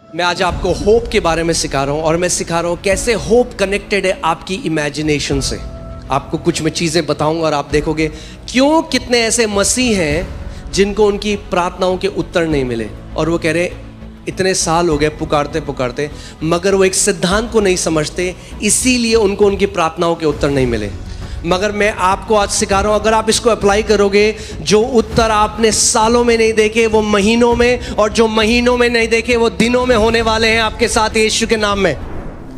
मैं आज आपको होप के बारे में सिखा रहा हूँ और मैं सिखा रहा हूँ कैसे होप कनेक्टेड है आपकी इमेजिनेशन से। आपको कुछ मैं चीज़ें बताऊंगा और आप देखोगे क्यों कितने ऐसे मसीह हैं जिनको उनकी प्रार्थनाओं के उत्तर नहीं मिले और वो कह रहे इतने साल हो गए पुकारते पुकारते, मगर वो एक सिद्धांत को नहीं समझते, इसीलिए उनको उनकी प्रार्थनाओं के उत्तर नहीं मिले। मगर मैं आपको आज सिखा रहा हूँ, अगर आप इसको अप्लाई करोगे, जो उत्तर आपने सालों में नहीं देखे वो महीनों में, और जो महीनों में नहीं देखे वो दिनों में होने वाले हैं आपके साथ यीशु के नाम में।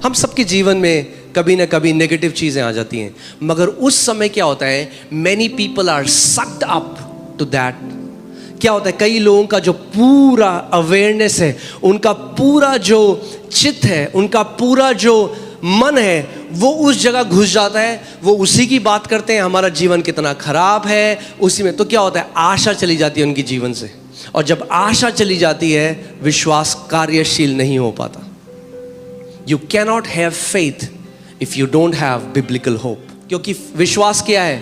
हम सबके जीवन में कभी ना कभी नेगेटिव चीज़ें आ जाती हैं, मगर उस समय क्या होता है, many people are sucked up to that. क्या होता है, कई लोगों का जो पूरा अवेयरनेस है, उनका पूरा जो चित्त है, उनका पूरा जो मन है, वो उस जगह घुस जाता है, वो उसी की बात करते हैं, हमारा जीवन कितना खराब है उसी में। तो क्या होता है, आशा चली जाती है उनकी जीवन से, और जब आशा चली जाती है विश्वास कार्यशील नहीं हो पाता। You cannot have faith if you don't have biblical hope. क्योंकि विश्वास क्या है,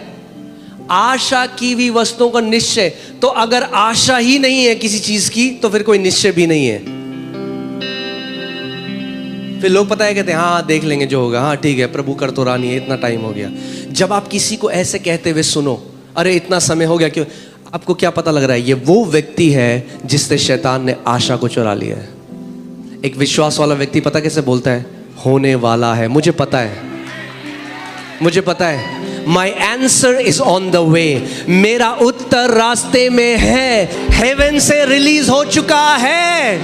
आशा की हुई वस्तुओं का निश्चय। तो अगर आशा ही नहीं है किसी चीज की तो फिर कोई निश्चय भी नहीं है। फिर लोग पता है कहते हैं हाँ देख लेंगे जो होगा, हाँ ठीक है प्रभु कर तो रानी है, इतना टाइम हो गया। जब आप किसी को ऐसे कहते हुए सुनो, अरे इतना समय हो गया, क्यों, आपको क्या पता लग रहा है, ये वो व्यक्ति है जिससे शैतान ने आशा को चुरा लिया है। एक विश्वास वाला व्यक्ति पता कैसे बोलता है, होने वाला है, मुझे पता है, मुझे पता है, my answer is on the way, मेरा उत्तर रास्ते में है, हेवन से रिलीज हो चुका है।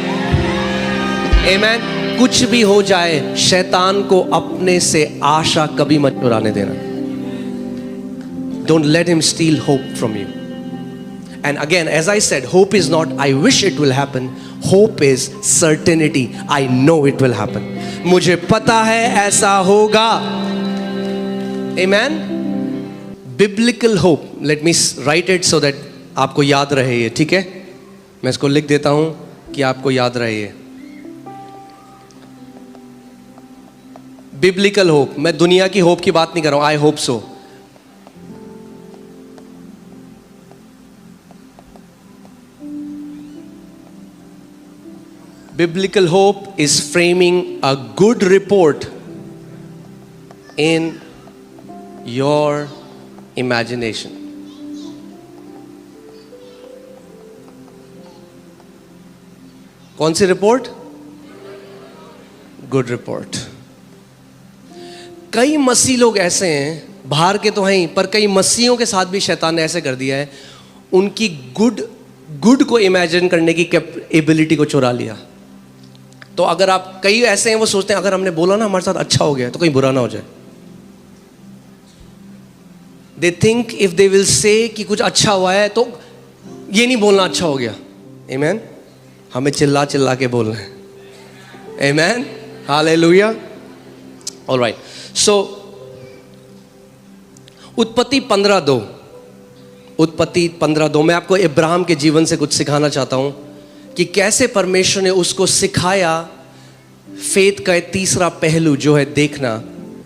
आमीन। कुछ भी हो जाए, शैतान को अपने से आशा कभी मत चुराने देना। Don't let him steal hope from you. And again as I said, hope is not I wish it will happen, hope is certainty, I know it will happen. मुझे पता है ऐसा होगा। आमीन। Biblical hope, let me write it so that आपको याद रहे ये, ठीक है। मैं इसको लिख देता हूं कि आपको याद रहे ये। बिब्लिकल होप, मैं दुनिया की होप की बात नहीं कर रहा हूं, I hope so. Biblical hope is framing a good report in your imagination. कौन सी रिपोर्ट? Good report. कई मसीह लोग ऐसे हैं, बाहर के तो हैं ही, पर कई मसीहों के साथ भी शैतान ने ऐसे कर दिया है, उनकी गुड को इमेजिन करने की एबिलिटी को चुरा लिया। तो अगर आप, कई ऐसे हैं वो सोचते हैं अगर हमने बोला ना हमारे साथ अच्छा हो गया तो कहीं बुरा ना हो जाए। They think if they will say कि कुछ अच्छा हुआ है तो ये नहीं बोलना अच्छा हो गया। Amen? हमें चिल्ला चिल्ला के बोलना है। Amen? Hallelujah? All right. So उत्पत्ति 15:2, उत्पत्ति 15:2 मैं आपको इब्राहिम के जीवन से कुछ सिखाना चाहता हूं कि कैसे परमेश्वर ने उसको सिखाया फेथ का तीसरा पहलू जो है देखना।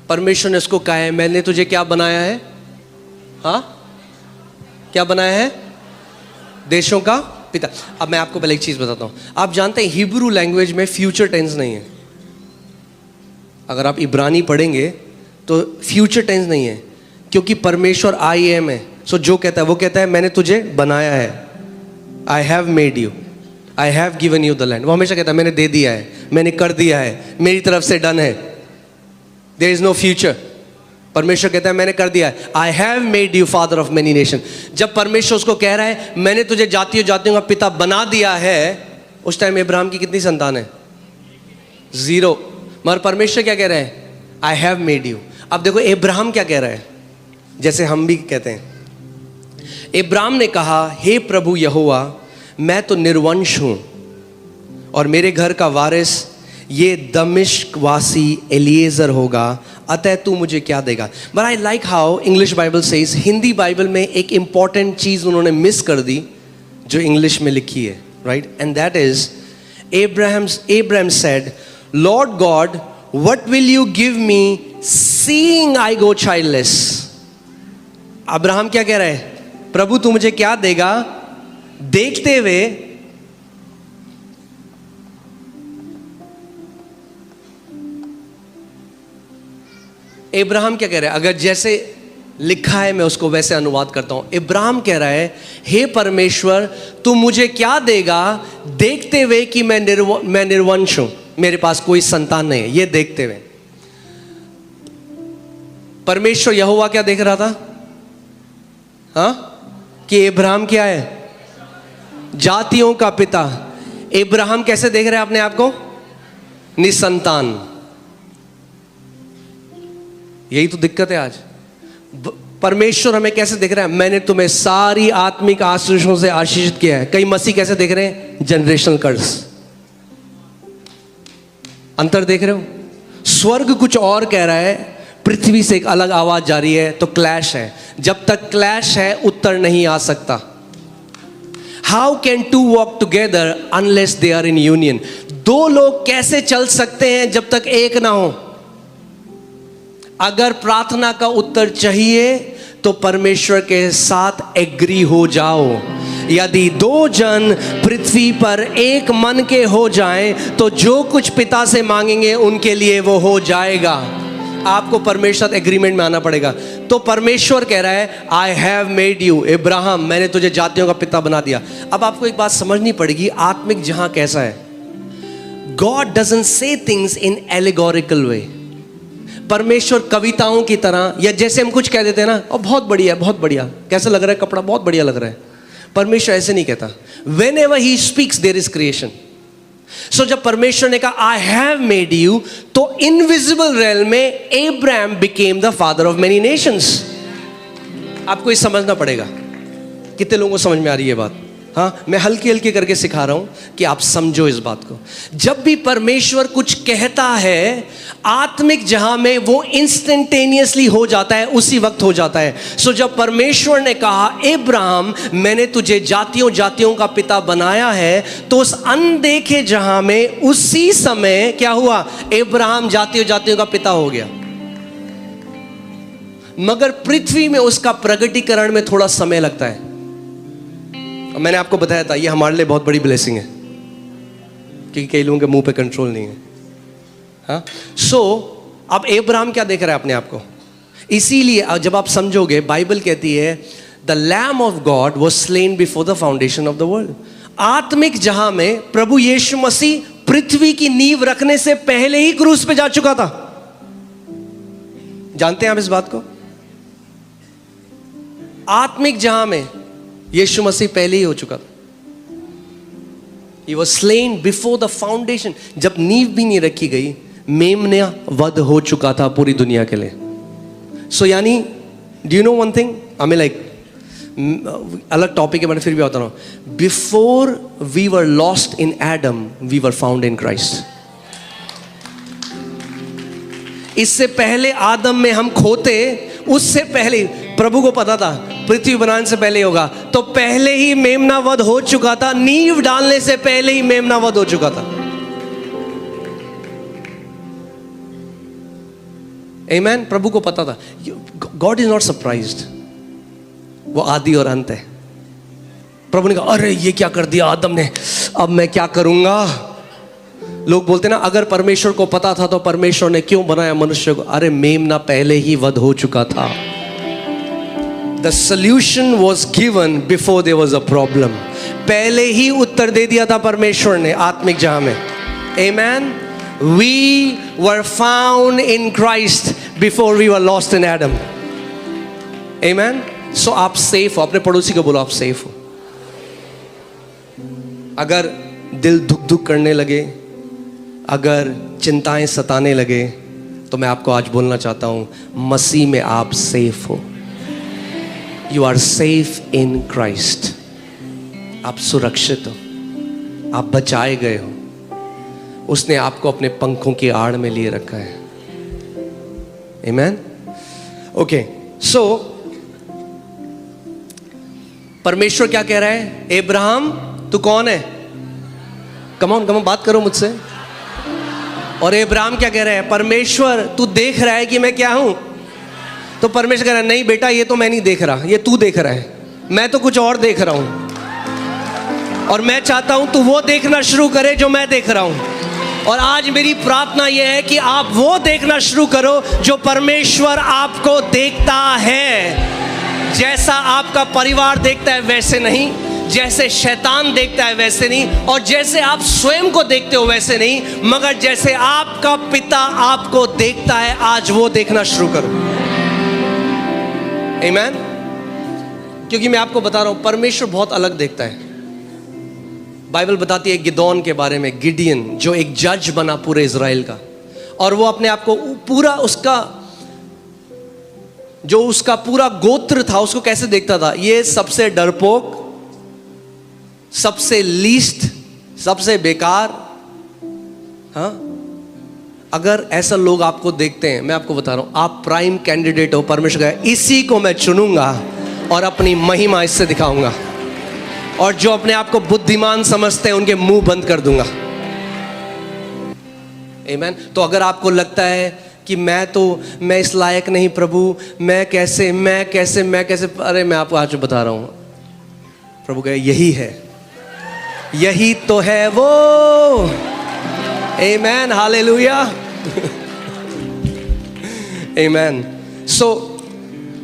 परमेश्वर ने उसको कहा है मैंने तुझे क्या बनाया है, हाँ क्या बनाया है, देशों का पिता। अब मैं आपको पहले एक चीज बताता हूं, आप जानते हैं हिब्रू लैंग्वेज में फ्यूचर टेंस नहीं है। अगर आप इब्रानी पढ़ेंगे तो फ्यूचर टेंस नहीं है, क्योंकि परमेश्वर आई एम है। सो जो कहता है वो कहता है मैंने तुझे बनाया है, I have made you, I have given you the land. वो हमेशा कहता है मैंने दे दिया है, मैंने कर दिया है, मेरी तरफ से डन है, देयर इज नो फ्यूचर। परमेश्वर कहता है मैंने कर दिया है, I have made you father of many nation. जब परमेश्वर उसको कह रहा है मैंने तुझे जातियों जातियों का पिता बना दिया है, उस टाइम इब्राहिम की कितनी संतान है, 0। मगर परमेश्वर क्या कह रहा है, आई हैव मेड यू। अब देखो इब्राहिम क्या कह रहा है, जैसे हम भी कहते हैं। इब्राहिम ने कहा हे प्रभु यहोवा, मैं तो निर्वंश हूं और मेरे घर का वारिस ये दमिश्क वासी एलिएजर होगा, अतः तू मुझे क्या देगा। But I like how English Bible says, Hindi Bible में एक इंपॉर्टेंट चीज उन्होंने मिस कर दी जो इंग्लिश में लिखी है, right, and that is Abraham said, Lord God, what will you give me seeing I go childless? Abraham क्या कह रहा है, प्रभु तू मुझे क्या देगा देखते हुए इब्राहिम क्या कह रहा है? अगर जैसे लिखा है मैं उसको वैसे अनुवाद करता हूं। इब्राहिम कह रहा है, हे परमेश्वर तू मुझे क्या देगा देखते हुए कि मैं निर्वंश हूं, मेरे पास कोई संतान नहीं है। ये देखते हुए परमेश्वर यहोवा क्या देख रहा था? कि इब्राहिम क्या है? जातियों का पिता। इब्राहिम कैसे देख रहे हैं अपने आप को? निसंतान। यही तो दिक्कत है आज। परमेश्वर हमें कैसे देख रहा है? मैंने तुम्हें सारी आत्मिक आशीषों से आशीषित किया है। कई मसीह कैसे देख रहे हैं? जनरेशनल कर्स। अंतर देख रहे हो? स्वर्ग कुछ और कह रहा है, पृथ्वी से एक अलग आवाज जा रही है, तो क्लैश है। जब तक क्लैश है उत्तर नहीं आ सकता। How can two walk together unless they are in union? दो लोग कैसे चल सकते हैं जब तक एक ना हो? अगर प्रार्थना का उत्तर चाहिए तो परमेश्वर के साथ एग्री हो जाओ। यदि दो जन पृथ्वी पर एक मन के हो जाएं तो जो कुछ पिता से मांगेंगे उनके लिए वो हो जाएगा। आपको परमेश्वर एग्रीमेंट में आना पड़ेगा। तो परमेश्वर कह रहा है, I have made you Ibrahim, मैंने तुझे जातियों का पिता बना दिया। अब आपको एक बात समझनी पड़ेगी, आत्मिक जहां कैसा है। God doesn't say things in allegorical way. परमेश्वर कविताओं की तरह, या जैसे हम कुछ कह देते हैं ना, और बहुत बढ़िया बहुत बढ़िया, कैसा लग रहा है कपड़ा, बहुत बढ़िया लग रहा है। परमेश्वर ऐसे नहीं कहता। Whenever he speaks there is creation. So जब परमेश्वर ने कहा I have made you, तो इनविजिबल रेल में Abraham became the father of many nations. आपको ये समझना पड़ेगा। कितने लोगों को समझ में आ रही है बात? हाँ, मैं हल्की हल्की करके सिखा रहा हूं कि आप समझो इस बात को। जब भी परमेश्वर कुछ कहता है आत्मिक जहां में, वो इंस्टेंटेनियसली हो जाता है, उसी वक्त हो जाता है। सो जब परमेश्वर ने कहा इब्राहिम मैंने तुझे जातियों जातियों का पिता बनाया है, तो उस अनदेखे जहां में उसी समय क्या हुआ? इब्राहिम जातियों जातियों का पिता हो गया। मगर पृथ्वी में उसका प्रगटीकरण में थोड़ा समय लगता है। मैंने आपको बताया था ये हमारे लिए बहुत बड़ी ब्लेसिंग है, क्योंकि कई लोगों के मुंह पे कंट्रोल नहीं है। हाँ, सो अब इब्राहिम क्या देख रहा है अपने आप को? इसीलिए जब आप समझोगे, बाइबल कहती है the lamb of God was slain before the foundation of the world. आत्मिक जहां में प्रभु यीशु मसीह पृथ्वी की नींव रखने से पहले ही क्रूस पे जा चुका था। जानते हैं आप इस बात को? आत्मिक जहां में यीशु मसीह पहले ही हो चुका था। He was slain before the foundation. जब नींव भी नहीं रखी गई, मेमना वध हो चुका था पूरी दुनिया के लिए। सो यानी do you know one thing? I mean like अलग टॉपिक है, मैंने फिर भी बता रहा हूं। Before we were lost in Adam, we were found in Christ. इससे पहले आदम में हम खोते, उससे पहले प्रभु को पता था पृथ्वी बनाने से पहले होगा, तो पहले ही मेमना वध हो चुका था। नींव डालने से पहले ही मेमना वध हो चुका था। आमेन। प्रभु को पता था। गॉड इज नॉट सरप्राइज्ड, वो आदि और अंत है। प्रभु ने कहा अरे ये क्या कर दिया आदम ने, अब मैं क्या करूंगा? लोग बोलते ना अगर परमेश्वर को पता था तो परमेश्वर ने क्यों बनाया मनुष्य को? अरे मेमना पहले ही वध हो चुका था। The solution was given before there was a problem. पहले ही उत्तर दे दिया था परमेश्वर ने आत्मिक जहां में। Amen. We were found in Christ before we were lost in Adam. Amen. So आप सेफ हो। अपने पड़ोसी को बोलो आप सेफ हो। अगर दिल धुक धुक करने लगे, अगर चिंताएं सताने लगे, तो मैं आपको आज बोलना चाहता हूं मसीह में आप सेफ हो। You are safe in Christ. आप सुरक्षित हो, आप बचाए गए हो। उसने आपको अपने पंखों की आड़ में लिए रखा है। Amen? Okay, so परमेश्वर क्या कह रहा है? इब्राहिम तू कौन है? कम ऑन बात करो मुझसे। और इब्राहिम क्या कह रहा है? परमेश्वर तू देख रहा है कि मैं क्या हूं? तो परमेश्वर कह रहा है नहीं बेटा, ये तो मैं नहीं देख रहा, ये तू देख रहा है, मैं तो कुछ और देख रहा हूं। और मैं चाहता हूं तू वो देखना शुरू करे जो मैं देख रहा हूं। और आज मेरी प्रार्थना यह है कि आप वो देखना शुरू करो जो परमेश्वर आपको देखता है। जैसा आपका परिवार देखता है वैसे नहीं, जैसे शैतान देखता है वैसे नहीं, और जैसे आप स्वयं को देखते हो वैसे नहीं, मगर जैसे आपका पिता आपको देखता है, आज वो देखना शुरू करो। आमीन। क्योंकि मैं आपको बता रहा हूं, परमेश्वर बहुत अलग देखता है। बाइबल बताती है गिदोन के बारे में, गिडियन जो एक जज बना पूरे इज़राइल का, और वो अपने आप को पूरा उसका पूरा गोत्र था उसको कैसे देखता था, ये सबसे डरपोक, सबसे लीस्ट, सबसे बेकार। हाँ, अगर ऐसा लोग आपको देखते हैं, मैं आपको बता रहा हूं, आप प्राइम कैंडिडेट हो। परमेश्वर का इसी को मैं चुनूंगा और अपनी महिमा इससे दिखाऊंगा, और जो अपने आप को बुद्धिमान समझते हैं उनके मुंह बंद कर दूंगा। आमीन। तो अगर आपको लगता है कि मैं इस लायक नहीं प्रभु, मैं कैसे, अरे मैं आपको आज बता रहा हूं, प्रभु कहे यही है, यही तो है वो। आमीन, हालेलुया। आमीन। सो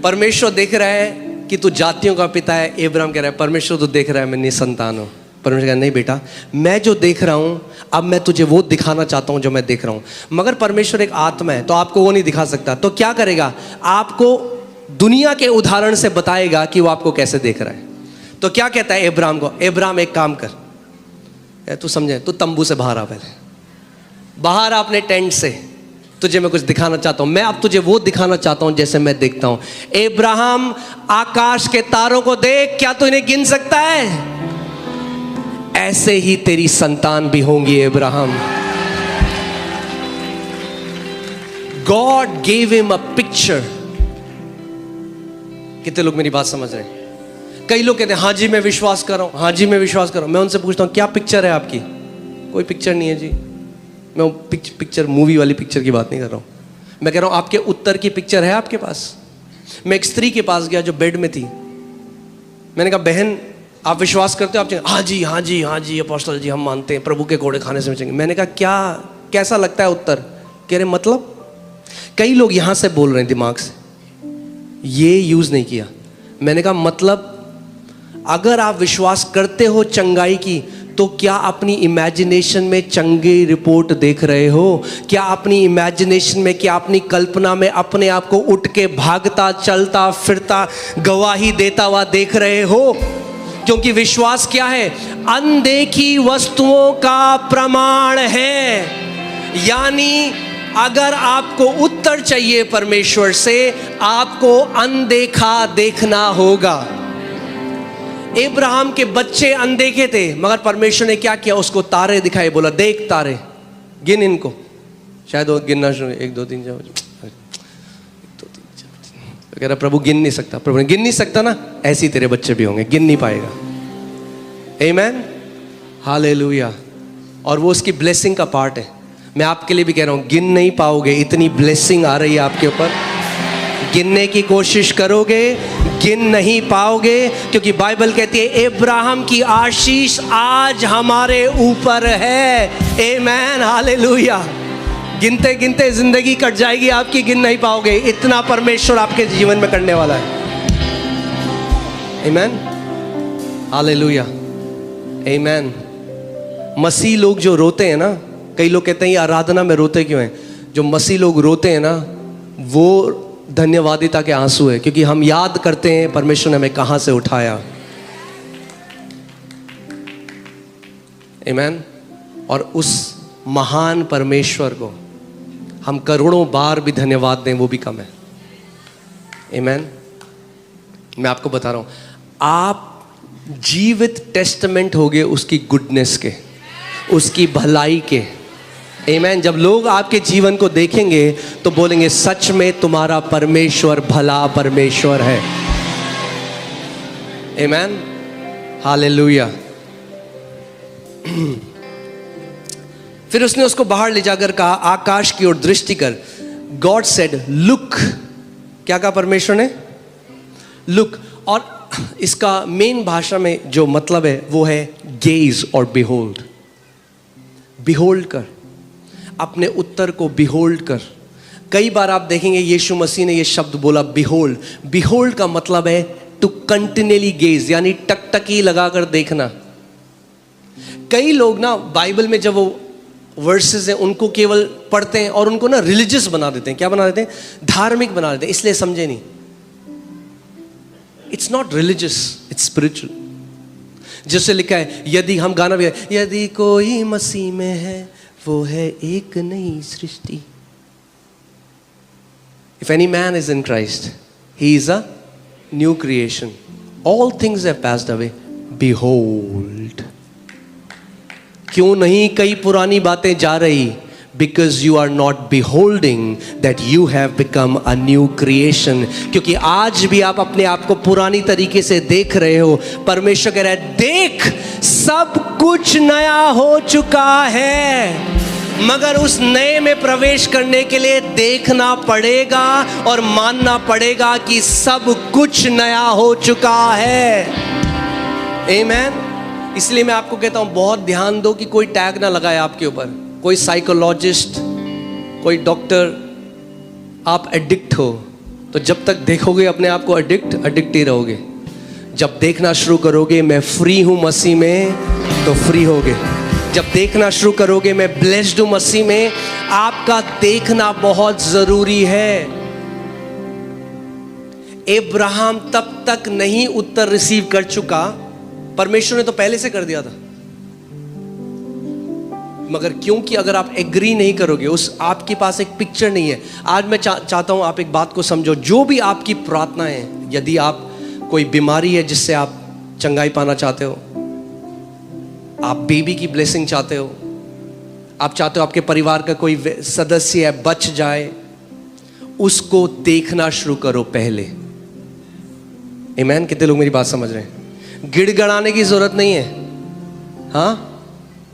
परमेश्वर देख रहा है कि तू जातियों का पिता है। अब्राहम कह रहा है, परमेश्वर तू देख रहा है मैं निसंतान हूं। परमेश्वर कह रहा है, नहीं बेटा, मैं जो देख रहा हूं, अब मैं तुझे वो दिखाना चाहता हूं जो मैं देख रहा हूं। मगर परमेश्वर एक आत्मा है, तो आपको वो नहीं दिखा सकता। तो क्या करेगा, आपको दुनिया के उदाहरण से बताएगा कि वो आपको कैसे देख रहा है। तो क्या कहता है अब्राहम को, अब्राहम एक काम कर, तू समझे, तू तंबू से बाहर आ, पहले बाहर आ अपने टेंट से, तुझे मैं कुछ दिखाना चाहता हूं। मैं अब तुझे वो दिखाना चाहता हूं जैसे मैं देखता हूं। अब्राहम, आकाश के तारों को देख, क्या तू इन्हें गिन सकता है? ऐसे ही तेरी संतान भी होंगी Abraham. God gave him a picture. कितने लोग मेरी बात समझ रहे हैं? कई लोग कहते हैं हाँ जी मैं विश्वास कर रहा हूं, हाँ जी मैं विश्वास कर रहा हूं। मैं उनसे पूछता हूं क्या पिक्चर है आपकी? कोई पिक्चर नहीं है जी। मैं पिक्चर, मूवी वाली पिक्चर की बात नहीं कर रहा हूं। मैं कह रहा हूं आपके उत्तर की पिक्चर है आपके पास? मैं एक स्त्री के पास गया जो बेड में थी। मैंने कहा बहन आप विश्वास करते हो? आप हाँ जी हाँ जी हाँ जी अपोस्टल जी हम मानते हैं, प्रभु के घोड़े खाने से बचेंगे। मैंने कहा क्या, कैसा लगता है उत्तर? कह रहे मतलब? कई लोग यहां से बोल रहे हैं दिमाग से, ये यूज नहीं किया। मैंने कहा मतलब अगर आप विश्वास करते हो चंगाई की, तो क्या अपनी इमेजिनेशन में चंगी रिपोर्ट देख रहे हो? क्या अपनी इमेजिनेशन में, क्या अपनी कल्पना में अपने आप को उठ के भागता, चलता, फिरता, गवाही देता हुआ देख रहे हो? क्योंकि विश्वास क्या है? अनदेखी वस्तुओं का प्रमाण है। यानी अगर आपको उत्तर चाहिए परमेश्वर से, आपको अनदेखा देखना होगा। अब्राहम के बच्चे अनदेखे थे, मगर परमेश्वर ने क्या किया? उसको तारे दिखाए, बोला देख तारे, गिन इनको। शायद वो गिनना शुरू, 1 2 3 4, कह रहा प्रभु गिन नहीं सकता। प्रभु ने गिन नहीं सकता ना, ऐसे ही तेरे बच्चे भी होंगे, गिन नहीं पाएगा। आमीन, हालेलुया। और वो उसकी ब्लेसिंग का पार्ट है। मैं आपके लिए भी कह रहा हूं, गिन नहीं पाओगे, इतनी ब्लेसिंग आ रही है आपके ऊपर। गिनने की कोशिश करोगे, गिन नहीं पाओगे, क्योंकि बाइबल कहती है अब्राहम की आशीष आज हमारे ऊपर है। आमीन, हालेलुया। गिनते गिनते जिंदगी कट जाएगी आपकी, गिन नहीं पाओगे, इतना परमेश्वर आपके जीवन में करने वाला है। आमीन, हालेलुया, आमीन। मसीह लोग जो रोते हैं ना, कई लोग कहते हैं ये आराधना में रोते क्यों हैं? जो मसीह लोग रोते हैं ना, वो धन्यवादिता के आंसू है, क्योंकि हम याद करते हैं परमेश्वर ने हमें कहां से उठाया। आमीन। और उस महान परमेश्वर को हम करोड़ों बार भी धन्यवाद दें, वो भी कम है। आमीन। मैं आपको बता रहा हूं, आप जीवित टेस्टामेंट होगे उसकी गुडनेस के, उसकी भलाई के। आमीन। जब लोग आपके जीवन को देखेंगे तो बोलेंगे सच में तुम्हारा परमेश्वर भला परमेश्वर है। आमीन, हालेलुया। फिर उसने उसको बाहर ले जाकर कहा, आकाश की ओर दृष्टि कर। God said look. क्या कहा परमेश्वर ने? लुक। और इसका मेन भाषा में जो मतलब है वो है गेज और बिहोल्ड। बिहोल्ड कर। अपने उत्तर को बिहोल्ड कर। कई बार आप देखेंगे यीशु मसीह ने ये शब्द बोला बिहोल्ड। बिहोल्ड का मतलब है टू कंटिन्यूअली गेज, यानी टकटकी लगाकर देखना। कई लोग ना बाइबल में जब वो वर्सेस हैं उनको केवल पढ़ते हैं और उनको ना रिलीजियस बना देते हैं। क्या बना देते हैं? धार्मिक बना देते हैं, इसलिए समझे नहीं। It's not religious, it's spiritual. जैसे लिखा है, यदि हम गाना भी है, यदि कोई मसीह में है वो है एक नई सृष्टि। If any man is in Christ, he is a new creation. All things have passed away. Behold. क्यों नहीं कई पुरानी बातें जा रही? Because you are not beholding that you have become a new creation. क्योंकि आज भी आप अपने आप को पुरानी तरीके से देख रहे हो। परमेश्वर कह रहा है, देख सब कुछ नया हो चुका है। मगर उस नए में प्रवेश करने के लिए देखना पड़ेगा और मानना पड़ेगा कि सब कुछ नया हो चुका है। आमीन। इसलिए मैं आपको कहता हूं, बहुत ध्यान दो कि कोई टैग ना लगाए आपके ऊपर। कोई साइकोलॉजिस्ट, कोई डॉक्टर, आप एडिक्ट हो तो जब तक देखोगे अपने आप को एडिक्ट ही रहोगे। जब देखना शुरू करोगे मैं फ्री हूं मसीह में, तो फ्री होगे। जब देखना शुरू करोगे मैं ब्लेस्ड हूं मसीह में, आपका देखना बहुत जरूरी है। अब्राहम तब तक नहीं उत्तर रिसीव कर चुका, परमेश्वर ने तो पहले से कर दिया था। मगर क्योंकि अगर आप एग्री नहीं करोगे, उस आपके पास एक पिक्चर नहीं है। आज मैं चाहता हूं आप एक बात को समझो। जो भी आपकी प्रार्थना है, यदि आप कोई बीमारी है जिससे आप चंगाई पाना चाहते हो, आप बेबी की ब्लेसिंग चाहते हो, आप चाहते हो आपके परिवार का कोई सदस्य है बच जाए, उसको देखना शुरू करो पहले। आमीन। कितने लोग मेरी बात समझ रहे हैं? गिड़गड़ाने की जरूरत नहीं है। हाँ,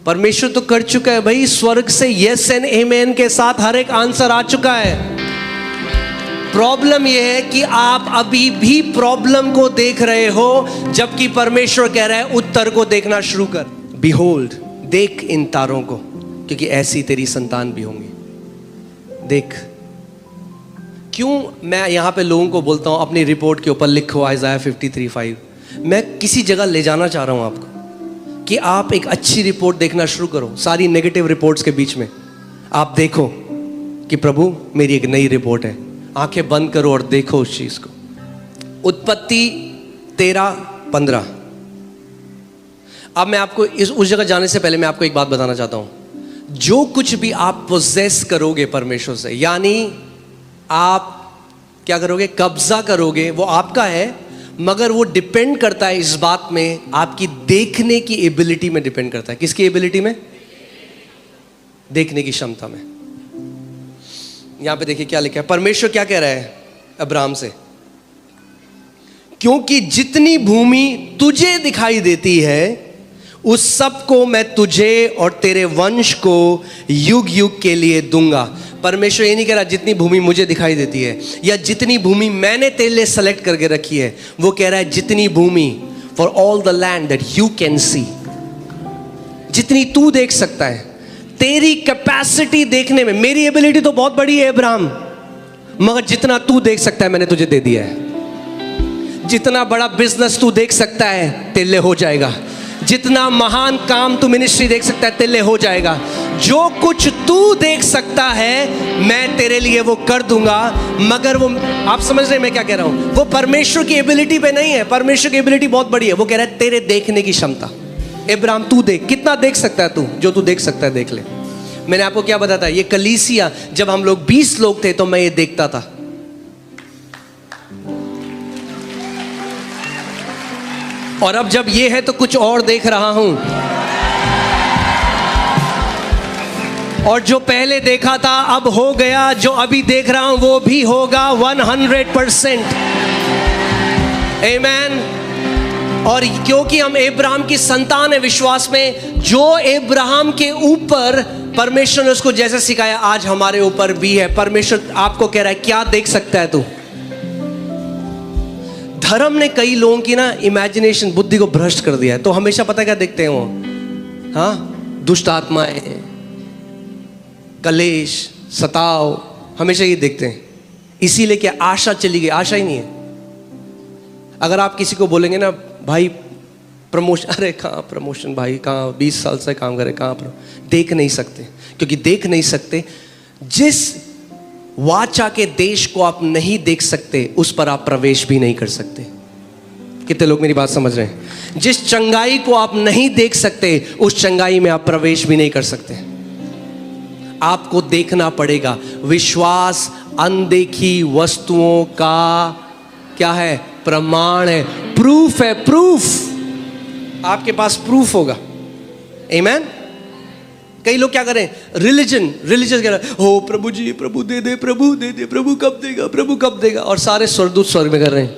परमेश्वर तो कर चुका है भाई। स्वर्ग से यस एंड आमीन के साथ हर एक आंसर आ चुका है। प्रॉब्लम यह है कि आप अभी भी प्रॉब्लम को देख रहे हो, जबकि परमेश्वर कह रहा है उत्तर को देखना शुरू कर। बिहोल्ड, देख इन तारों को, क्योंकि ऐसी तेरी संतान भी होंगी। देख। क्यों मैं यहां पे लोगों को बोलता हूं अपनी रिपोर्ट के ऊपर लिखो आइज़ाया 53:5। मैं किसी जगह ले जाना चाह रहा हूं आपको कि आप एक अच्छी रिपोर्ट देखना शुरू करो। सारी नेगेटिव रिपोर्ट्स के बीच में आप देखो कि प्रभु मेरी एक नई रिपोर्ट है। आंखें बंद करो और देखो उस चीज को। उत्पत्ति 13:15। अब मैं आपको उस जगह जाने से पहले मैं आपको एक बात बताना चाहता हूं। जो कुछ भी आप पोजेस करोगे परमेश्वर से, यानी आप क्या करोगे? कब्जा करोगे, वो आपका है। मगर वो डिपेंड करता है इस बात में, आपकी देखने की एबिलिटी में डिपेंड करता है। किसकी एबिलिटी में? देखने की क्षमता में। यहां पे देखिए क्या लिखा है। परमेश्वर क्या कह रहा है अब्राहम से? क्योंकि जितनी भूमि तुझे दिखाई देती है उस सब को मैं तुझे और तेरे वंश को युग युग के लिए दूंगा। परमेश्वर ये नहीं कह रहा जितनी भूमि मुझे दिखाई देती है या जितनी भूमि मैंने तेरे लिए सेलेक्ट करके रखी है। वो कह रहा है जितनी भूमि, for all the land that you can see, जितनी तू देख सकता है। तेरी कैपेसिटी देखने में, मेरी एबिलिटी तो बहुत बड़ी है अब्राहम, मगर जितना तू देख सकता है मैंने तुझे दे दिया है। जितना बड़ा बिजनेस तू देख सकता है तेरे लिए हो जाएगा। जितना महान काम तू मिनिस्ट्री देख सकता है तेरे लिए हो जाएगा। जो कुछ तू देख सकता है मैं तेरे लिए वो कर दूंगा। मगर वो, आप समझ रहे हैं मैं क्या कह रहा हूं? वो परमेश्वर की एबिलिटी पे नहीं है। परमेश्वर की एबिलिटी बहुत बड़ी है। वो कह रहा है तेरे देखने की क्षमता। अब्राहम तू देख, कितना देख सकता है तू? जो तू देख सकता है देख ले। मैंने आपको क्या बताया था, ये कलीसिया जब हम लोग 20 लोग थे तो मैं ये देखता था। और अब जब ये है तो कुछ और देख रहा हूं। और जो पहले देखा था अब हो गया, जो अभी देख रहा हूं वो भी होगा 100%। आमीन। और क्योंकि हम अब्राहम की संतान है विश्वास में, जो अब्राहम के ऊपर परमेश्वर ने उसको जैसे सिखाया आज हमारे ऊपर भी है। परमेश्वर आपको कह रहा है क्या देख सकता है तू? धर्म ने कई लोगों की ना इमेजिनेशन, बुद्धि को भ्रष्ट कर दिया है। तो हमेशा पता क्या देखते हैं वो? हाँ, दुष्ट आत्माएं, कलेश, सताव, हमेशा ये देखते हैं। इसीलिए क्या आशा चली गई, आशा ही नहीं है। अगर आप किसी को बोलेंगे ना भाई प्रमोशन, अरे कहाँ प्रमोशन भाई, कहाँ 20 साल से काम करे, कहाँ देख नहीं सकते, क्योंकि देख नहीं सकते। जिस वाचा के देश को आप नहीं देख सकते उस पर आप प्रवेश भी नहीं कर सकते। कितने लोग मेरी बात समझ रहे हैं? जिस चंगाई को आप नहीं देख सकते उस चंगाई में आप प्रवेश भी नहीं कर सकते। आपको देखना पड़ेगा। विश्वास अनदेखी वस्तुओं का क्या है? प्रमाण है, प्रूफ है। प्रूफ, आपके पास प्रूफ होगा। आमीन। कई लोग क्या करें? रिलीजन कह रहे हैं, हो प्रभु जी, प्रभु दे दे, प्रभु दे दे, प्रभु कब देगा, प्रभु कब देगा, और सारे स्वर्गदूत स्वर्ग में कर रहे हैं।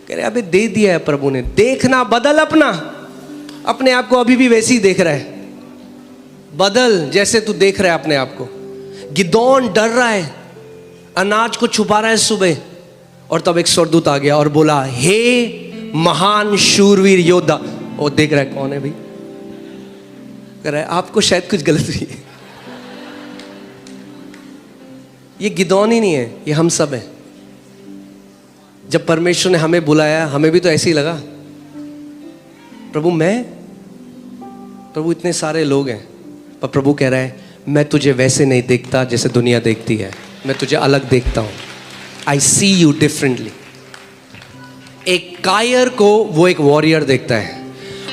कह रहे अबे दे दिया है प्रभु ने। देखना बदल, अपने आप को अभी भी वैसे ही देख रहा है। बदल जैसे तू देख रहा है अपने आप को। गिदोन डर रहा है, अनाज को छुपा रहा है सुबह, और तब एक स्वर्गदूत आ गया और बोला, हे महान शूरवीर योद्धा। वो देख रहा है कौन है भाई? कह रहा है आपको शायद कुछ गलत हुई है। ये गिदोन ही नहीं है, ये हम सब है। जब परमेश्वर ने हमें बुलाया, हमें भी तो ऐसे ही लगा, प्रभु इतने सारे लोग हैं, पर प्रभु कह रहा है मैं तुझे वैसे नहीं देखता जैसे दुनिया देखती है, मैं तुझे अलग देखता हूं। आई सी यू डिफरेंटली। एक कायर को वो एक वॉरियर देखता है।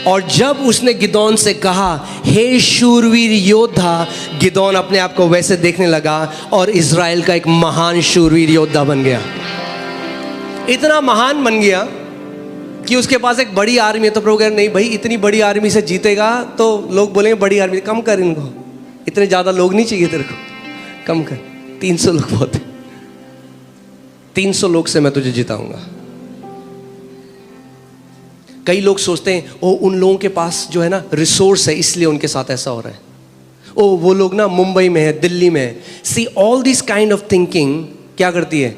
और जब उसने गिदोन से कहा, हे शूरवीर योद्धा, गिदोन अपने आप को वैसे देखने लगा और इज़राइल का एक महान शूरवीर योद्धा बन गया। इतना महान बन गया कि उसके पास एक बड़ी आर्मी है। तो प्रभु कह रहे नहीं भाई, इतनी बड़ी आर्मी से जीतेगा तो लोग बोलेंगे बड़ी आर्मी, कम कर इनको, इतने ज़्यादा लोग नहीं चाहिए तेरे को, कम कर, 300 लोग बहुत है, 300 लोग से मैं तुझे जिताऊंगा। कई लोग सोचते हैं ओ उन लोगों के पास जो है ना रिसोर्स है, इसलिए उनके साथ ऐसा हो रहा है। ओ वो लोग ना मुंबई में है, दिल्ली में है। See all this kind of thinking क्या करती है?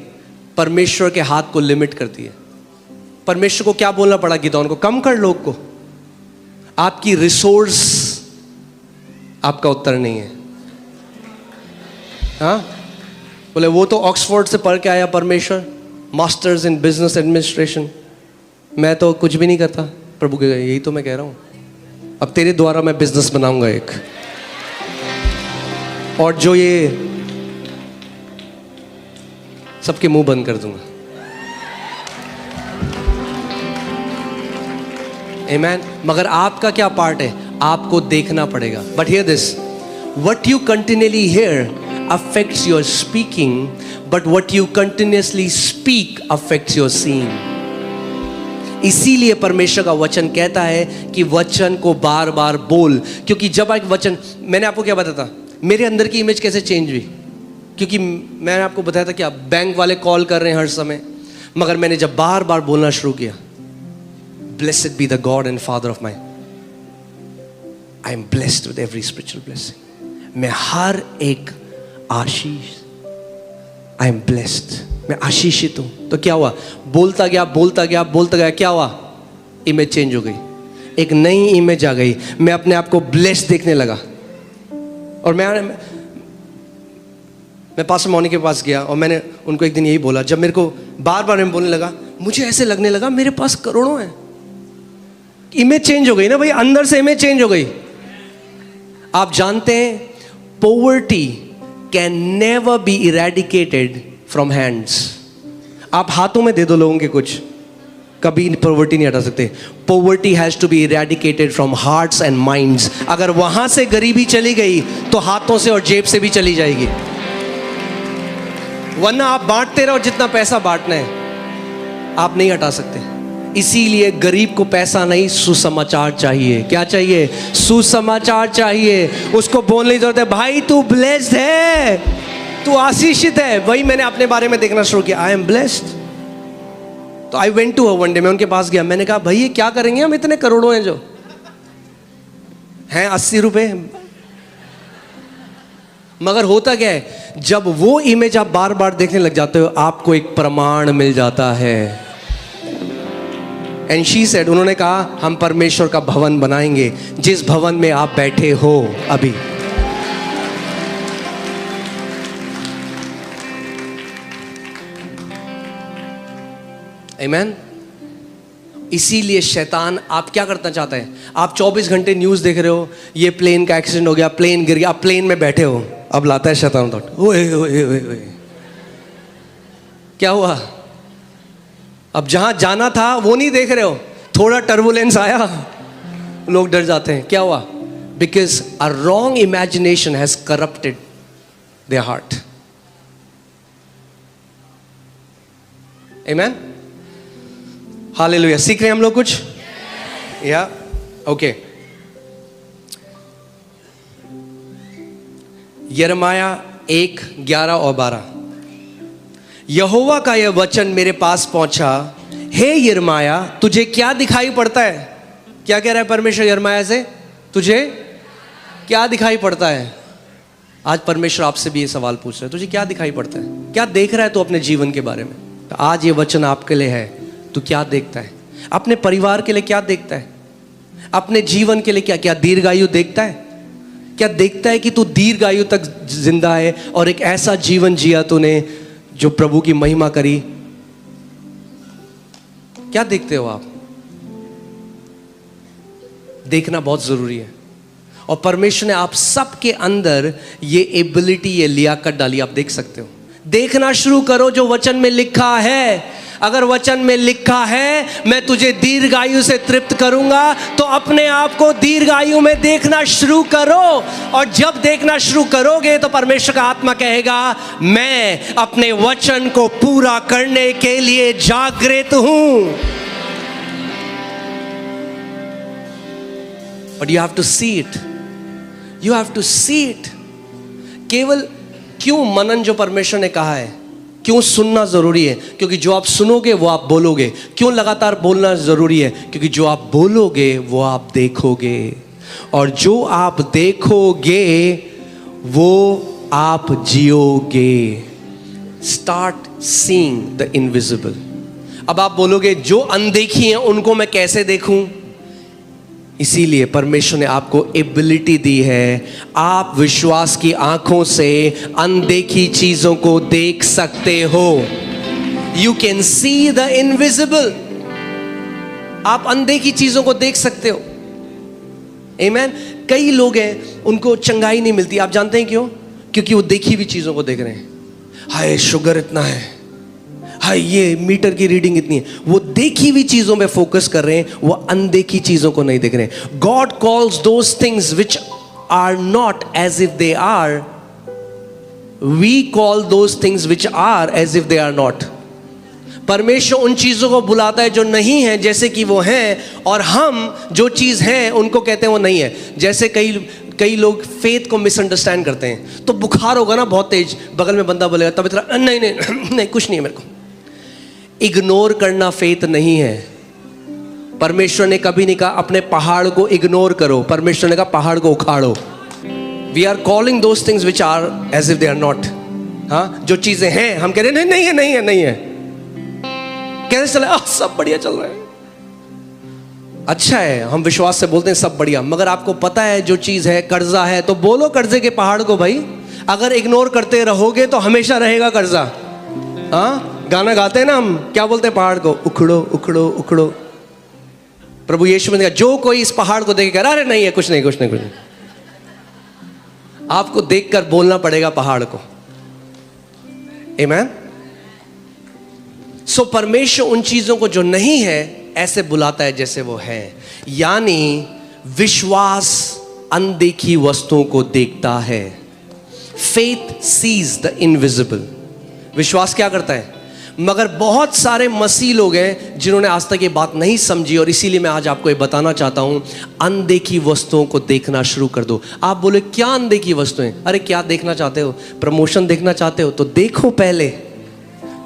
परमेश्वर के हाथ को लिमिट करती है। परमेश्वर को क्या बोलना पड़ा गिदोन को? कम कर लोग को। आपकी रिसोर्स आपका उत्तर नहीं है। हाँ, बोले वो तो ऑक्सफोर्ड से पढ़ के आया परमेश्वर, मास्टर्स इन बिजनेस एडमिनिस्ट्रेशन, मैं तो कुछ भी नहीं करता। प्रभु के यही तो मैं कह रहा हूं, अब तेरे द्वारा मैं बिजनेस बनाऊंगा एक, और जो ये सबके मुंह बंद कर दूंगा। आमेन। मगर आपका क्या पार्ट है? आपको देखना पड़ेगा। But here this, what you continually here affects your speaking, but what you continuously speak affects your seeing. इसीलिए परमेश्वर का वचन कहता है कि वचन को बार बार बोल, क्योंकि जब एक वचन, मैंने आपको क्या बताया था, मेरे अंदर की इमेज कैसे चेंज हुई? क्योंकि मैंने आपको बताया था कि आप बैंक वाले कॉल कर रहे हैं हर समय, मगर मैंने जब बार बार बोलना शुरू किया, blessed be the God and father of my, I am blessed with every spiritual blessing. मैं हर एक आशीष, आई एम ब्लेस्ड, मैं आशीषित हूं। तो क्या हुआ? बोलता गया, क्या हुआ? इमेज चेंज हो गई, एक नई इमेज आ गई। मैं अपने आप को ब्लेस्ड देखने लगा। और मैं पास्टर मौनी के पास गया और मैंने उनको एक दिन यही बोला, जब मेरे को बार बार मैं बोलने लगा, मुझे ऐसे लगने लगा मेरे पास करोड़ों हैं। इमेज चेंज हो गई ना भाई, अंदर से इमेज चेंज हो गई। आप जानते हैं poverty can never be eradicated from hands. आप हाथों में दे दो लोगों के कुछ, कभी पॉवर्टी नहीं हटा सकते। Poverty has to be eradicated from hearts and minds. अगर वहां से गरीबी चली गई तो हाथों से और जेब से भी चली जाएगी। वरना आप बांटते रहो जितना पैसा बांटना है, आप नहीं हटा सकते। इसीलिए गरीब को पैसा नहीं, सुसमाचार चाहिए। क्या चाहिए? सुसमाचार चाहिए। उसको बोलने की जरूरत है, भाई तू ब्लेस्ड है, तू आशीषित है। वही मैंने अपने बारे में देखना शुरू किया, आई एम ब्लेस्ड। तो I went to one day, मैं उनके पास गया, मैंने कहा भाई ये क्या करेंगे हम, इतने करोड़ों हैं जो हैं 80 रुपए। मगर होता क्या है, जब वो इमेज आप बार बार देखने लग जाते हो, आपको एक प्रमाण मिल जाता है। एंड शी सेड, उन्होंने कहा हम परमेश्वर का भवन बनाएंगे, जिस भवन में आप बैठे हो अभी। आमेन। इसीलिए शैतान आप क्या करना चाहता है, आप 24 घंटे न्यूज देख रहे हो, ये प्लेन का एक्सीडेंट हो गया, प्लेन गिर गया, आप प्लेन में बैठे हो, अब लाता है शैतान थॉट, ओए ओए ओए ओए क्या हुआ, अब जहां जाना था वो नहीं देख रहे हो, थोड़ा टर्बुलेंस आया, लोग डर जाते हैं, क्या हुआ, because a wrong imagination has corrupted their heart. Amen, hallelujah. सीख रहे हैं हम लोग कुछ, या ओके। यिर्मयाह 1:11 और 12, यहोवा का यह वचन मेरे पास पहुंचा, हे यिर्मयाह तुझे क्या दिखाई पड़ता है। क्या कह रहा है परमेश्वर यिर्मयाह से, तुझे क्या दिखाई पड़ता है। आज परमेश्वर आपसे भी ये सवाल पूछ रहा है, तुझे क्या दिखाई पड़ता है, क्या देख रहा है तू अपने जीवन के बारे में। तो आज ये वचन आपके लिए है, तू क्या देखता है, अपने परिवार के लिए क्या देखता है, अपने जीवन के लिए क्या क्या दीर्घायु देखता है, क्या देखता है कि तू दीर्घायु तक जिंदा है और एक ऐसा जीवन जिया तूने जो प्रभु की महिमा करी। क्या देखते हो आप, देखना बहुत जरूरी है। और परमेश्वर ने आप सबके अंदर ये एबिलिटी, ये लियाकत डाली, आप देख सकते हो। देखना शुरू करो जो वचन में लिखा है। अगर वचन में लिखा है मैं तुझे दीर्घायु से तृप्त करूंगा, तो अपने आप को दीर्घायु में देखना शुरू करो। और जब देखना शुरू करोगे तो परमेश्वर का आत्मा कहेगा मैं अपने वचन को पूरा करने के लिए जागृत हूं। But you have to see it, you have to see it. केवल क्यों मनन जो परमेश्वर ने कहा है, क्यों सुनना जरूरी है, क्योंकि जो आप सुनोगे वो आप बोलोगे। क्यों लगातार बोलना जरूरी है, क्योंकि जो आप बोलोगे वो आप देखोगे, और जो आप देखोगे वो आप जियोगे। Start seeing the invisible. अब आप बोलोगे जो अनदेखी हैं उनको मैं कैसे देखूं। इसीलिए परमेश्वर ने आपको एबिलिटी दी है, आप विश्वास की आंखों से अनदेखी चीजों को देख सकते हो। You can see the invisible. आप अनदेखी चीजों को देख सकते हो। आमेन। कई लोग हैं उनको चंगाई नहीं मिलती, आप जानते हैं क्यों? क्योंकि वो देखी हुई चीजों को देख रहे हैं। हाय शुगर इतना है, हाय ये मीटर की रीडिंग इतनी है। वो देखी हुई चीजों में फोकस कर रहे हैं, वो अनदेखी चीजों को नहीं देख रहे हैं। God calls those things which are not as if they are, we call those things which are as if they are not. परमेश्वर उन चीजों को बुलाता है जो नहीं है जैसे कि वो हैं, और हम जो चीज है उनको कहते हैं वो नहीं है। जैसे कई लोग फेथ को मिसअंडरस्टैंड करते हैं। तो बुखार होगा ना बहुत तेज, बगल में बंदा बोलेगा तब इतना नहीं नहीं नहीं कुछ नहीं है मेरे को। इग्नोर करना फेथ नहीं है। परमेश्वर ने कभी नहीं कहा अपने पहाड़ को इग्नोर करो, परमेश्वर ने कहा पहाड़ को उखाड़ो। We are calling those things which are as if they are not. हाँ, जो चीजें हैं हम कह रहे हैं नहीं है नहीं है नहीं है। कैसे चला? सब बढ़िया चल रहा है, अच्छा है, हम विश्वास से बोलते हैं सब बढ़िया। मगर आपको पता है जो चीज है कर्जा है, तो बोलो कर्जे के पहाड़ को भाई। अगर इग्नोर करते रहोगे तो हमेशा रहेगा कर्जा। हाँ, गाना गाते हैं ना हम, क्या बोलते हैं पहाड़ को? उखड़ो उखड़ो उखड़ो। प्रभु यीशु ने कहा जो कोई इस पहाड़ को देखेगा, अरे नहीं है कुछ नहीं कुछ नहीं कुछ नहीं। आपको देखकर बोलना पड़ेगा पहाड़ को। आमेन। सो परमेश्वर उन चीजों को जो नहीं है ऐसे बुलाता है जैसे वो है। यानी विश्वास अनदेखी वस्तुओं को देखता है। Faith sees the invisible. विश्वास क्या करता है? मगर बहुत सारे मसीह लोग हैं जिन्होंने आज तक ये बात नहीं समझी, और इसीलिए मैं आज आपको ये बताना चाहता हूं, अनदेखी वस्तुओं को देखना शुरू कर दो। आप बोले क्या अनदेखी वस्तुएं? अरे क्या देखना चाहते हो? प्रमोशन देखना चाहते हो तो देखो, पहले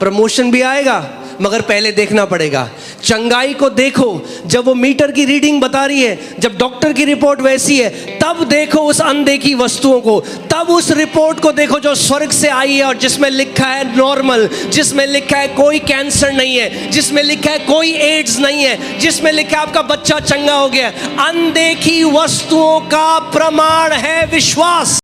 प्रमोशन भी आएगा मगर पहले देखना पड़ेगा। चंगाई को देखो, जब वो मीटर की रीडिंग बता रही है, जब डॉक्टर की रिपोर्ट वैसी है, तब देखो उस अनदेखी वस्तुओं को। तब उस रिपोर्ट को देखो जो स्वर्ग से आई है और जिसमें लिखा है नॉर्मल, जिसमें लिखा है कोई कैंसर नहीं है, जिसमें लिखा है कोई एड्स नहीं है, जिसमें लिखा है आपका बच्चा चंगा हो गया। अनदेखी वस्तुओं का प्रमाण है विश्वास।